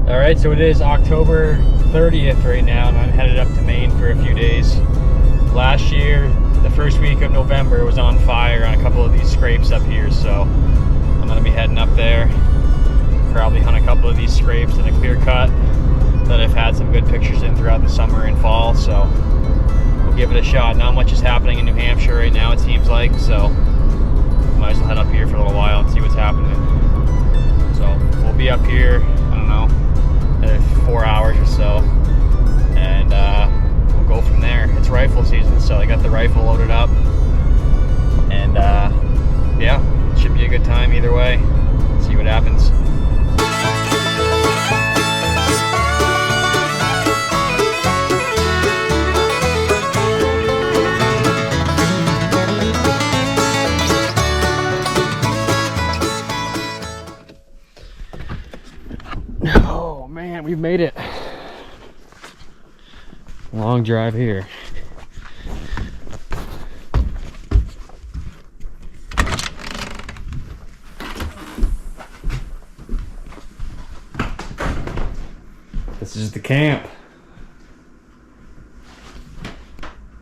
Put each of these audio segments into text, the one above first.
All right, so it is October 30th right now, and I'm headed up to Maine for a few days. Last year, the first week of November, was on fire on a couple of these scrapes up here, so I'm gonna be heading up there, probably hunt a couple of these scrapes in a clear cut that I've had some good pictures in throughout the summer and fall, so we'll give it a shot. Not much is happening in New Hampshire right now, it seems like, so might as well head up here for a little while and see what's happening. So we'll be up here, I don't know, 4 hours or so, and we'll go from there. It's rifle season, so I got the rifle loaded up, and yeah, it should be a good time either way. See what happens. Oh man, we've made it. Long drive here. This is the camp.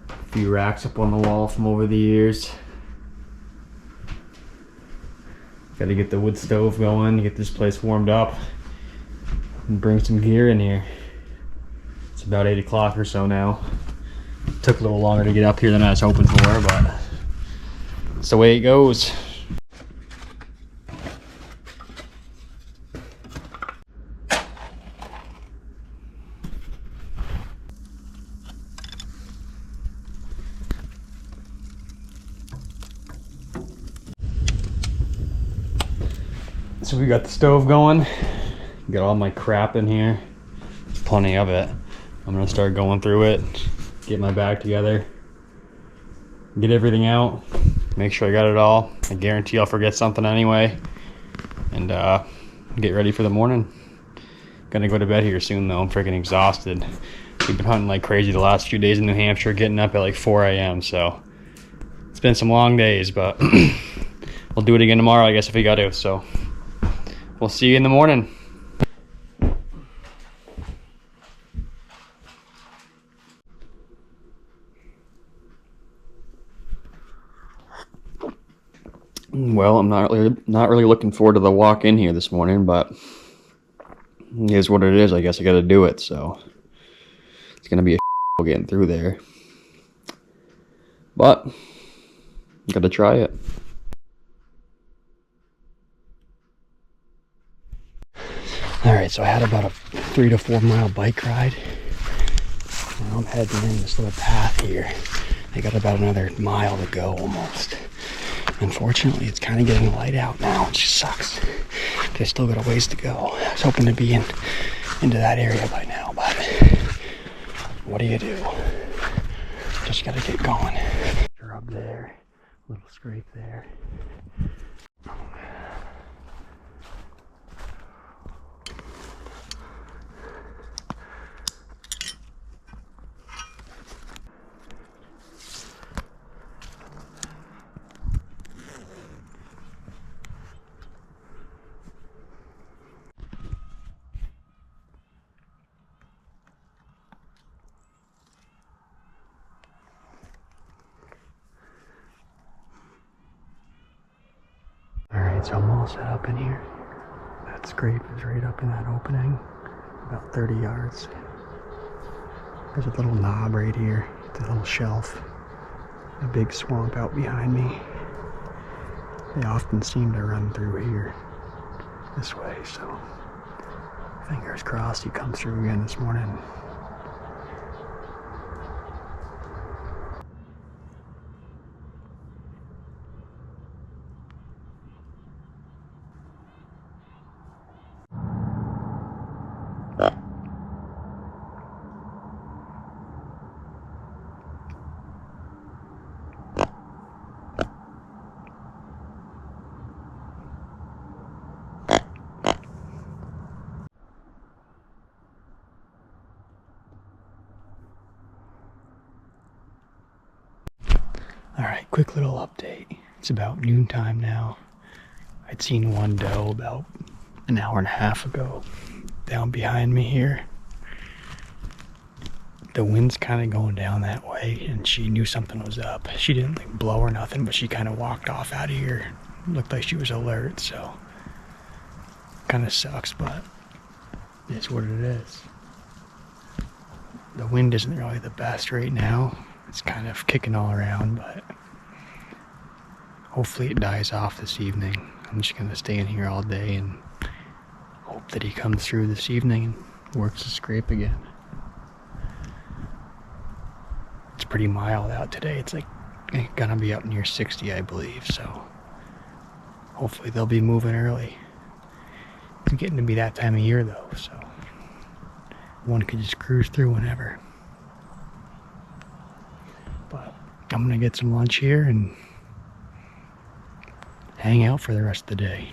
A few racks up on the wall from over the years. Got to get the wood stove going, get this place warmed up, and bring some gear in here. It's about 8 o'clock or so now. Took a little longer to get up here than I was hoping for, but it's the way it goes. So we got the stove going. Got all my crap in here. There's plenty of it. I'm gonna start going through it, get my bag together, get everything out, make sure I got it all. I guarantee I'll forget something anyway, and get ready for the morning. Gonna go to bed here soon though. I'm freaking exhausted. We've been hunting like crazy the last few days in New Hampshire, getting up at like 4 a.m. So it's been some long days, but we'll do it again tomorrow, I guess, if we got to. So we'll see you in the morning. Well, I'm not really looking forward to the walk in here this morning, but it is what it is. I guess I got to do it. So it's gonna be a getting through there, but got to try it. All right, so I had about a 3 to 4 mile bike ride. Now I'm heading in this little path here. I got about another mile to go almost. Unfortunately, it's kind of getting light out now. It just sucks. But I still got a ways to go. I was hoping to be into that area by now, but what do you do? Just gotta get going. Shrub there, little scrape there. So I'm all set up in here. That scrape is right up in that opening, about 30 yards. There's a little knob right here, the little shelf, a big swamp out behind me. They often seem to run through here this way, so fingers crossed he comes through again this morning. Alright, quick little update. It's about noontime now. I'd seen one doe about an hour and a half ago. down behind me here. The wind's kind of going down that way, and she knew something was up. She didn't like blow or nothing, but she kind of walked off out of here. Looked like she was alert, so kind of sucks, but it's what it is. The wind isn't really the best right now. It's kind of kicking all around, but hopefully it dies off this evening. I'm just gonna stay in here all day and hope that he comes through this evening and works the scrape again. It's pretty mild out today. It's like gonna be up near 60, I believe, so hopefully they'll be moving early. It's getting to be that time of year though, so one could just cruise through whenever. But I'm gonna get some lunch here and hang out for the rest of the day.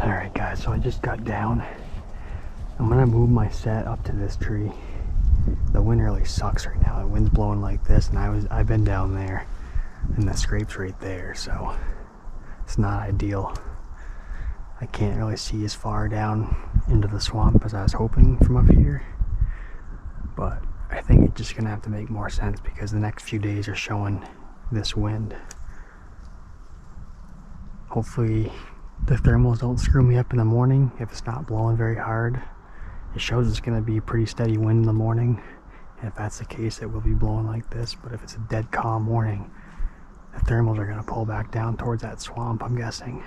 Alright guys, so I just got down. I'm gonna move my set up to this tree. The wind really sucks right now. The wind's blowing like this, and I've been down there and the scrape's right there, so it's not ideal. I can't really see as far down into the swamp as I was hoping from up here, but I think it's just gonna have to make more sense because the next few days are showing this wind. Hopefully the thermals don't screw me up in the morning if it's not blowing very hard. It shows it's going to be pretty steady wind in the morning, and if that's the case it will be blowing like this, but if it's a dead calm morning the thermals are going to pull back down towards that swamp, I'm guessing.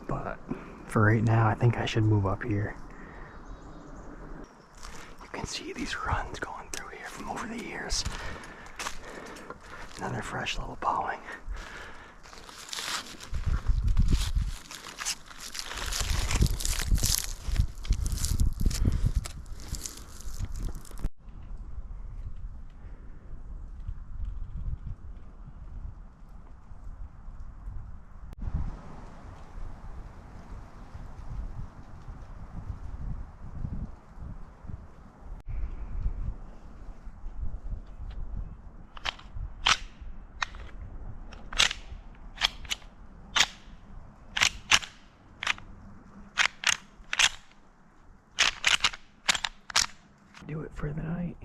But for right now I think I should move up here. You can see these runs going through here from over the years. Another fresh little bowling. Do it for the night.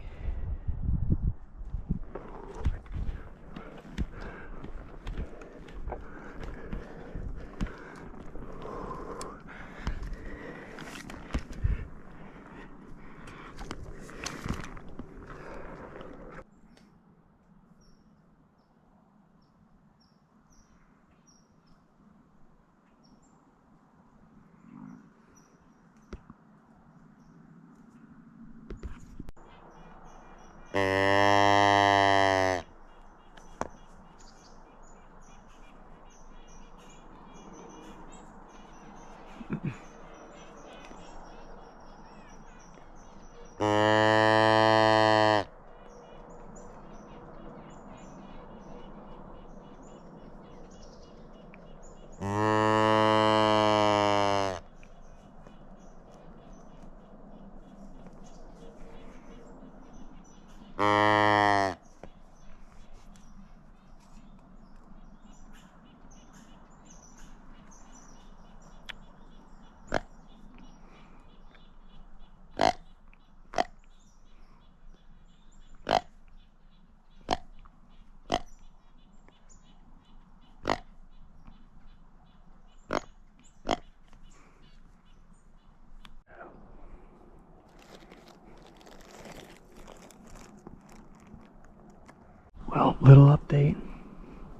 Well, little update.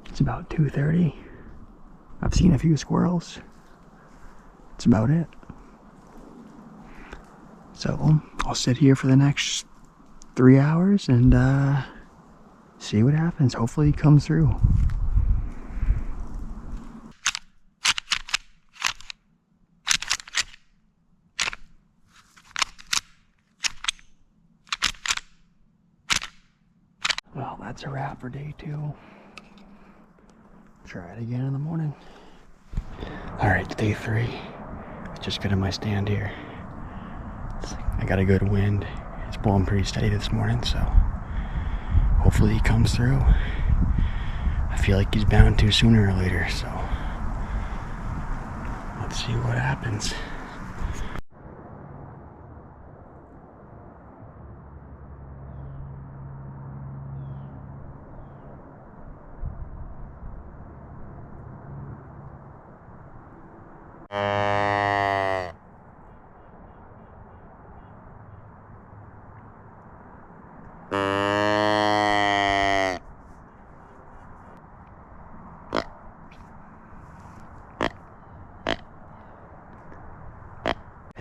It's about 2:30. I've seen a few squirrels. That's about it. So I'll sit here for the next 3 hours and see what happens. Hopefully he comes through. Well, that's a wrap for day 2. Try it again in the morning. Alright, day 3. I just got in my stand here. I got a good wind. It's blowing pretty steady this morning, so hopefully he comes through. I feel like he's bound to sooner or later, so let's see what happens.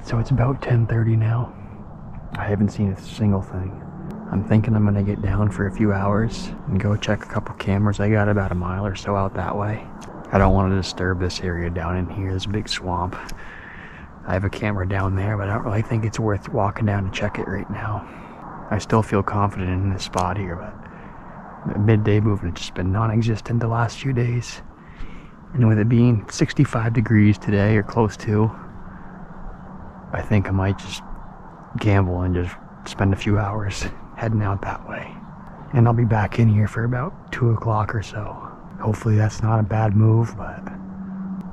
So it's about 10:30 now. I haven't seen a single thing. I'm thinking I'm gonna get down for a few hours and go check a couple cameras. I got about a mile or so out that way. I don't want to disturb this area down in here. There's a big swamp. I have a camera down there, but I don't really think it's worth walking down to check it right now. I still feel confident in this spot here, but the midday movement has just been non-existent the last few days. And with it being 65 degrees today, or close to, I think I might just gamble and just spend a few hours heading out that way. And I'll be back in here for about 2 o'clock or so. Hopefully that's not a bad move, but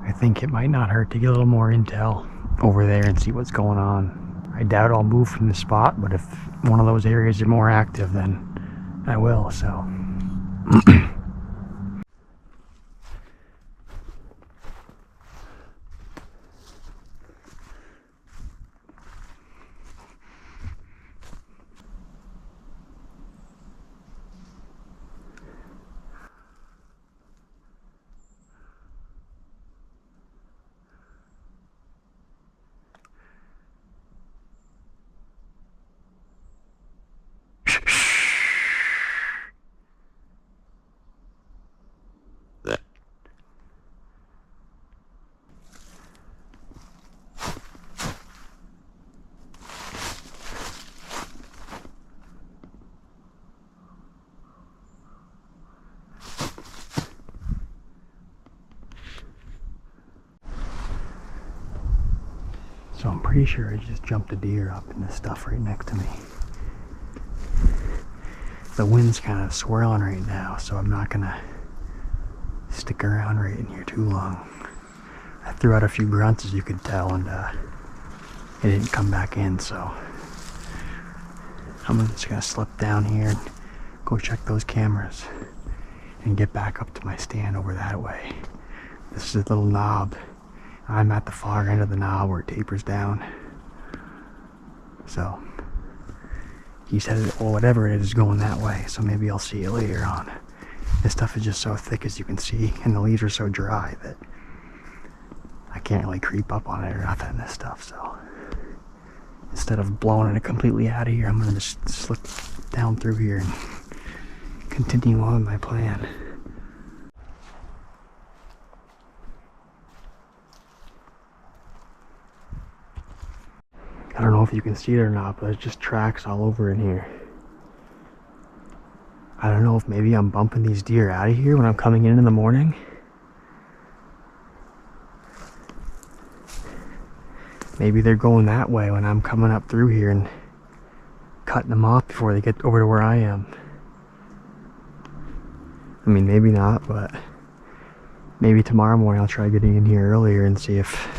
I think it might not hurt to get a little more intel over there and see what's going on. I doubt I'll move from the spot, but if one of those areas are more active, then I will, so. So I'm pretty sure I just jumped a deer up in this stuff right next to me. The wind's kind of swirling right now, so I'm not gonna stick around right in here too long. I threw out a few grunts, as you could tell, and it didn't come back in, so I'm just gonna slip down here and go check those cameras and get back up to my stand over that way. This is a little knob. I'm at the far end of the knob where it tapers down. So he said, well, whatever it is going that way, so maybe I'll see it later on. This stuff is just so thick, as you can see, and the leaves are so dry that I can't really creep up on it or nothing, this stuff. So instead of blowing it completely out of here, I'm gonna just slip down through here and continue on with my plan. I don't know if you can see it or not, but there's just tracks all over in here. I don't know if maybe I'm bumping these deer out of here when I'm coming in the morning. Maybe they're going that way when I'm coming up through here and cutting them off before they get over to where I am. I mean, maybe not, but maybe tomorrow morning I'll try getting in here earlier and see if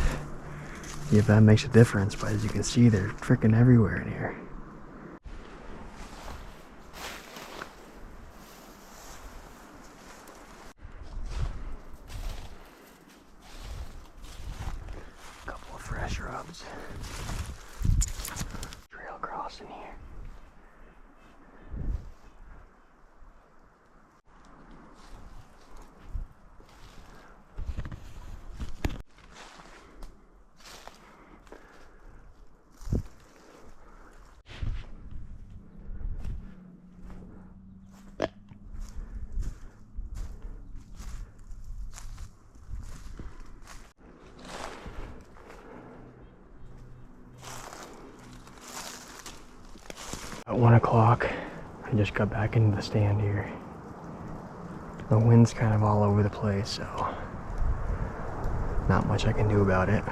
that makes a difference. But as you can see, they're freaking everywhere in here. A couple of fresh rubs. Trail crossing here. At 1 o'clock, I just got back into the stand here. The wind's kind of all over the place, so not much I can do about it.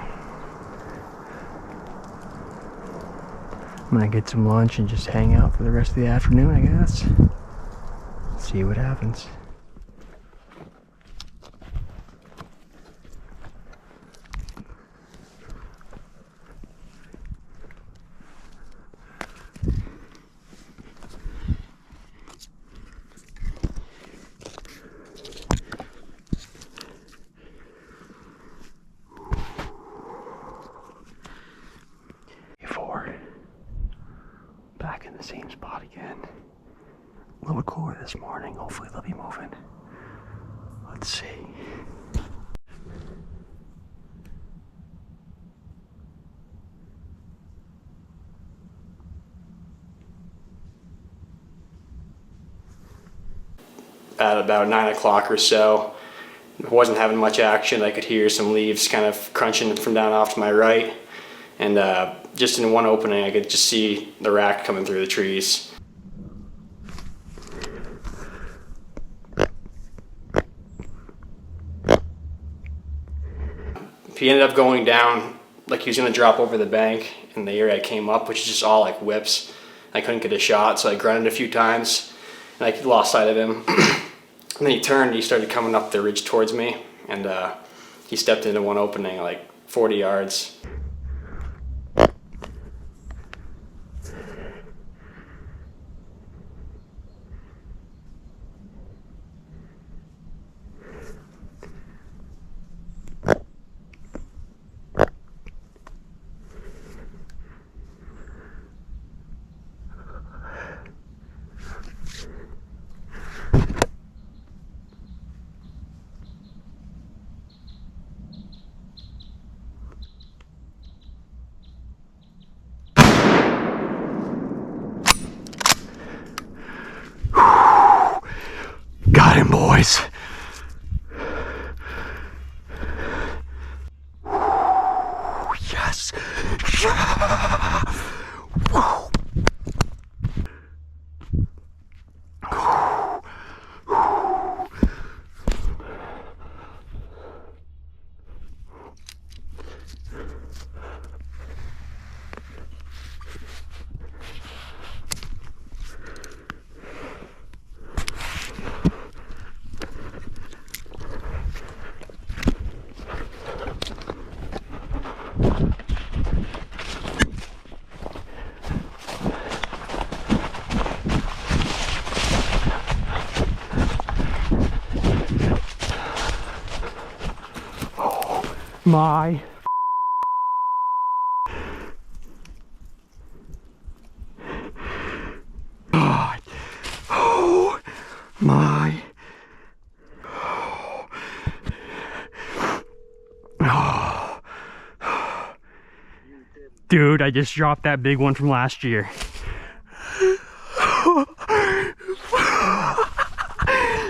I'm gonna get some lunch and just hang out for the rest of the afternoon, I guess. See what happens. Back in the same spot again. A little cooler this morning. Hopefully they'll be moving. Let's see. At about 9 o'clock or so, I wasn't having much action. I could hear some leaves kind of crunching from down off to my right. And just in one opening, I could just see the rack coming through the trees. He ended up going down like he was going to drop over the bank in the area I came up, which is just all like whips. I couldn't get a shot, so I grunted a few times, and I lost sight of him. And then he turned, he started coming up the ridge towards me, and he stepped into one opening like 40 yards. Got him, boys. Yes. My God. Oh my. Oh. Dude, I just dropped that big one from last year.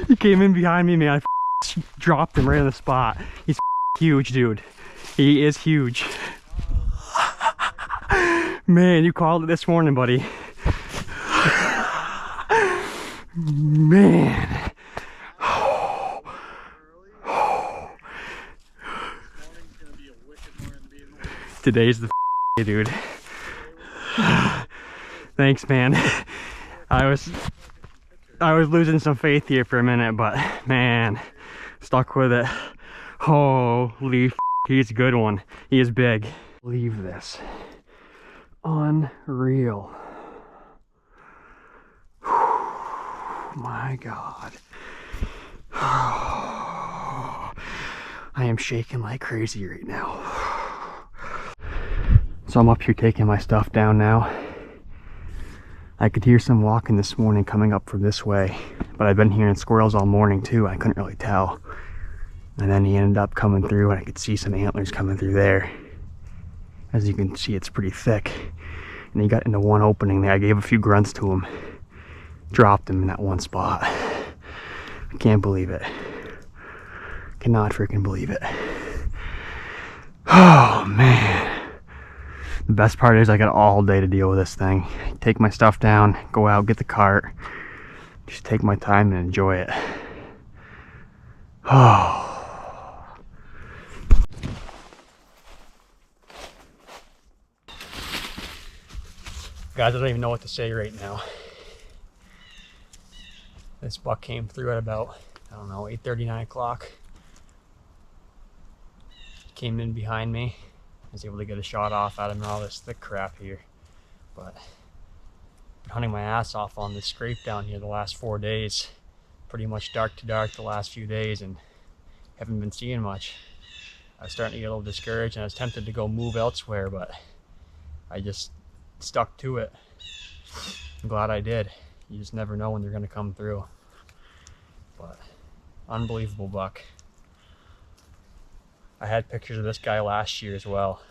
He came in behind me, man. I dropped him right on the spot. He's huge, dude. He is huge. Man, you called it this morning, buddy. Man. Today's the day, dude. Thanks, man. I was losing some faith here for a minute, but man, stuck with it. Holy, he's a good one. He is big. Leave this. Unreal. My God. I am shaking like crazy right now. So I'm up here taking my stuff down now. I could hear some walking this morning coming up from this way, but I've been hearing squirrels all morning too. I couldn't really tell. And then he ended up coming through, and I could see some antlers coming through there. As you can see, it's pretty thick. And he got into one opening there. I gave a few grunts to him. Dropped him in that one spot. I can't believe it. Cannot freaking believe it. Oh, man. The best part is I got all day to deal with this thing. Take my stuff down, go out, get the cart. Just take my time and enjoy it. Oh. Guys, I don't even know what to say right now. This buck came through at about, I don't know, 8:30, 9 o'clock. Came in behind me. I was able to get a shot off out of all this thick crap here. But I've been hunting my ass off on this scrape down here the last 4 days. Pretty much dark to dark the last few days, and haven't been seeing much. I was starting to get a little discouraged, and I was tempted to go move elsewhere, but I just stuck to it. I'm glad I did. You just never know when they're going to come through. But unbelievable buck. I had pictures of this guy last year as well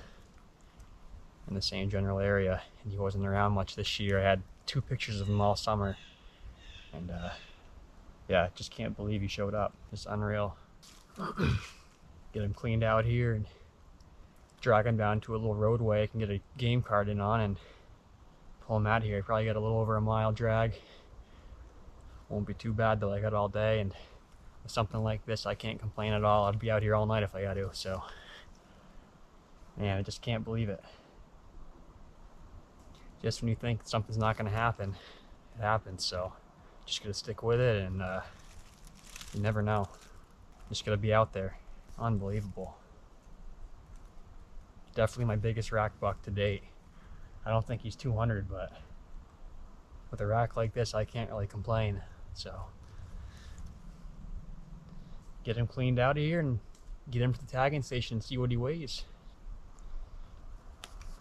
in the same general area, and he wasn't around much this year. I had 2 pictures of him all summer, and yeah, just can't believe he showed up. Just unreal. Get him cleaned out here and drag him down to a little roadway I can get a game card in on and pull him out here. I probably got a little over a mile drag. Won't be too bad though. I got all day, and with something like this I can't complain at all. I'd be out here all night if I got to. So man, I just can't believe it. Just when you think something's not going to happen, it happens. So just gotta stick with it, and you never know. Just gotta be out there. Unbelievable. Definitely my biggest rack buck to date. I don't think he's 200, but with a rack like this I can't really complain. So get him cleaned out of here and get him to the tagging station and see what he weighs.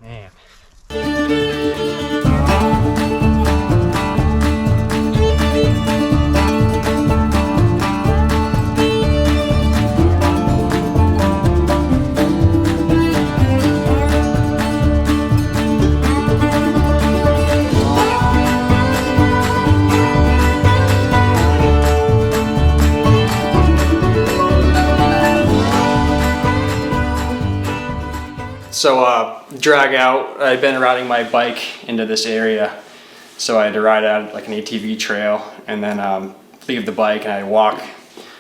Man. So drag out, I've been riding my bike into this area, so I had to ride out like an ATV trail and then leave the bike, and I walk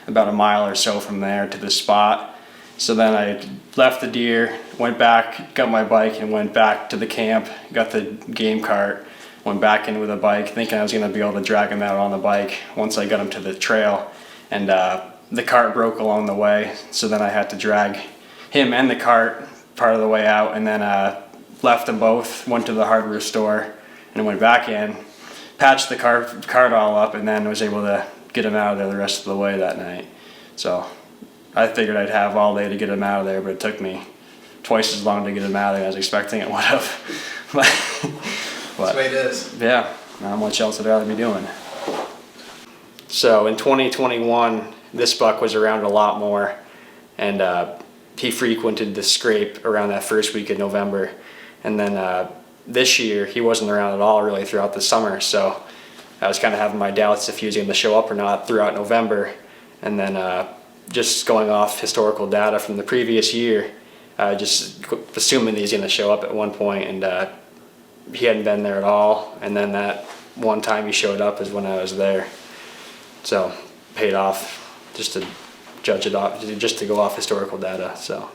about a mile or so from there to the spot. So then I left the deer, went back, got my bike and went back to the camp, got the game cart, went back in with a bike thinking I was going to be able to drag him out on the bike once I got him to the trail, and the cart broke along the way, so then I had to drag him and the cart part of the way out, and then left them both, went to the hardware store and went back in, patched the cart all up, and then was able to get him out of there the rest of the way that night. So I figured I'd have all day to get him out of there, but it took me twice as long to get him out of there as I was expecting it would have. But that's the way it is. Yeah, not much else I'd rather be doing. So in 2021, this buck was around a lot more, and he frequented the scrape around that first week of November. And then this year, he wasn't around at all really throughout the summer, so I was kind of having my doubts if he was going to show up or not throughout November. And then just going off historical data from the previous year, just assuming that he's going to show up at one point, and he hadn't been there at all. And then that one time he showed up is when I was there. So paid off just to judge it off, just to go off historical data. So